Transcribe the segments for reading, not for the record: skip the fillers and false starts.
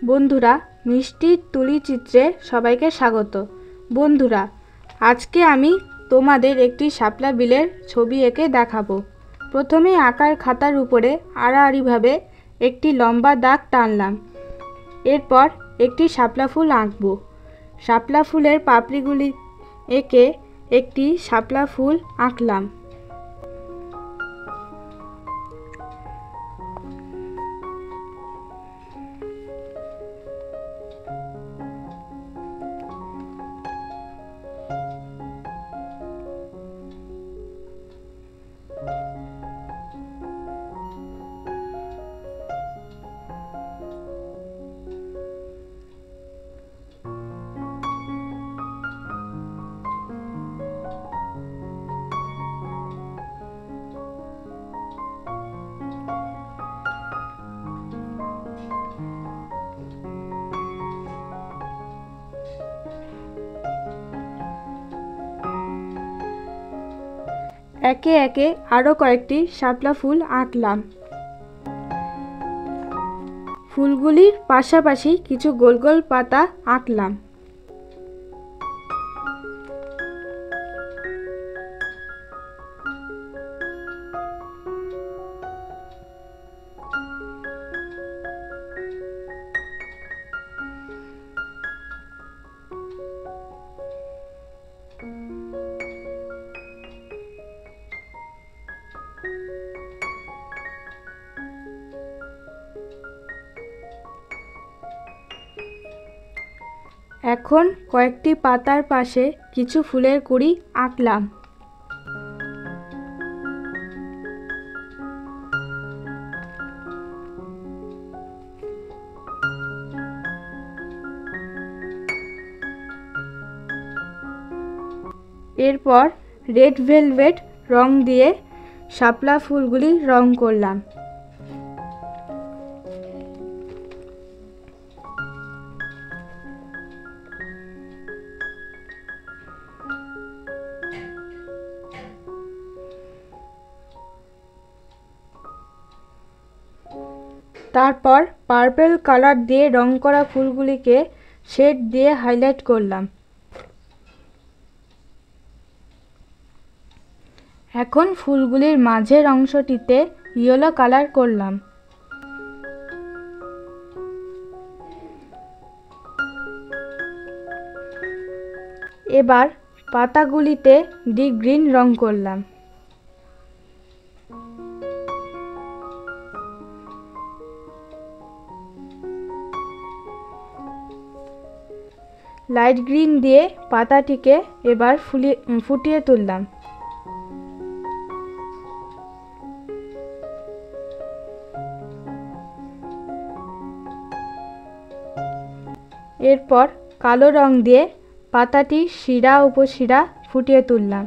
বন্ধুরা, মিষ্টির তুলি চিত্রে সবাইকে স্বাগত। বন্ধুরা, আজকে আমি তোমাদের একটি শাপলা বিলের ছবি এঁকে দেখাবো। প্রথমে আঁকার খাতার উপরে আড়াআড়িভাবে একটি লম্বা দাগ টানলাম। এরপর একটি শাপলা ফুল আঁকবো। শাপলা ফুলের পাপড়িগুলি এঁকে একটি শাপলা ফুল আঁকলাম। একে একে আরও কয়েকটি শাপলা ফুল আঁকলাম। ফুলগুলির পাশাপাশি কিছু গোল গোল পাতা আঁকলাম। এখন কয়েকটি পাতার পাশে কিছু ফুলের কুঁড়ি আঁকলাম। এরপর রেড ভেলভেট রং দিয়ে শাপলা ফুলগুলি রং করলাম। তারপর পার্পল কালার দিয়ে রং করা ফুলগুলিকে শেড দিয়ে হাইলাইট করলাম। এখন ফুলগুলির মাঝের অংশটিতে ইয়েলো কালার করলাম। এবার পাতাগুলিতে ডিপ গ্রিন রং করলাম। লাইট গ্রিন দিয়ে পাতাটিকে এবার ফুটিয়ে তুললাম। এরপর কালো রং দিয়ে পাতাটি শিরা উপশিরা ফুটিয়ে তুললাম।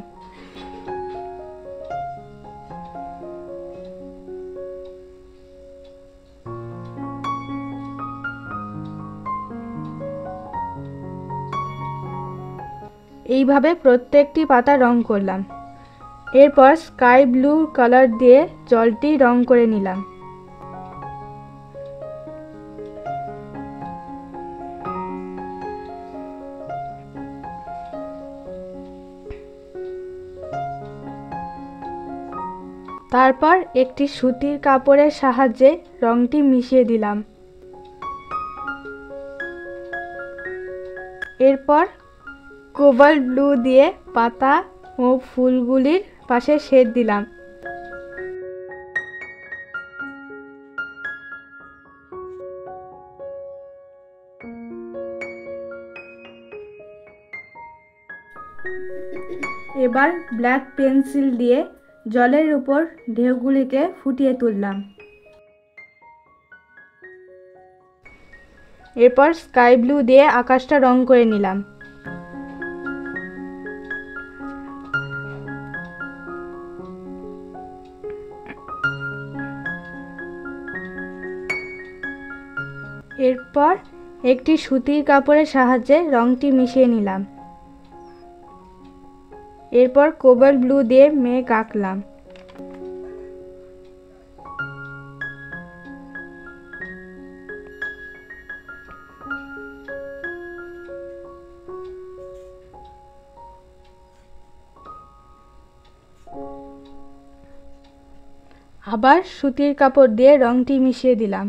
এইভাবে প্রত্যেকটি পাতা রং করলাম। এরপর স্কাই ব্লু কালার দিয়ে জলটি রং করে নিলাম। তারপর একটি সুতির কাপড়ের সাহায্যে রংটি মিশিয়ে দিলাম। এরপর কোবাল্ট ব্লু দিয়ে পাতা ও ফুলগুলির পাশে শেড দিলাম। এবার ব্ল্যাক পেন্সিল দিয়ে জলের উপর ঢেউগুলিকে ফুটিয়ে তুললাম। এরপর স্কাই ব্লু দিয়ে আকাশটা রং করে নিলাম। এরপর একটি সুতির কাপড়ের সাহায্যে রংটি মিশিয়ে নিলাম। এরপর কোবাল্ট ব্লু দিয়ে মেঘ আঁকলাম। আবার সুতির কাপড় দিয়ে রংটি মিশিয়ে দিলাম।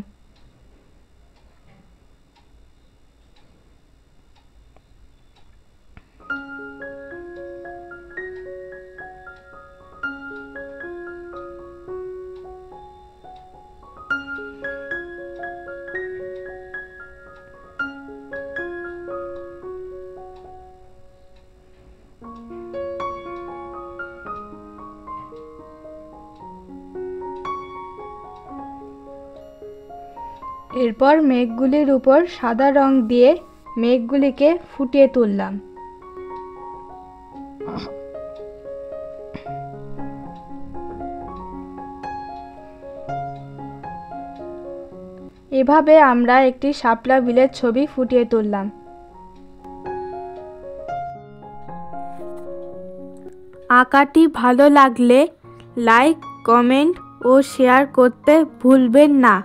এরপর মেঘগুলির উপর সাদা রং দিয়ে মেঘগুলিকে ফুটিয়ে তুললাম। এভাবে আমরা একটি শাপলা বিলের ছবি ফুটিয়ে তুললাম। আঁকাটি ভালো লাগলে লাইক, কমেন্ট ও শেয়ার করতে ভুলবেন না।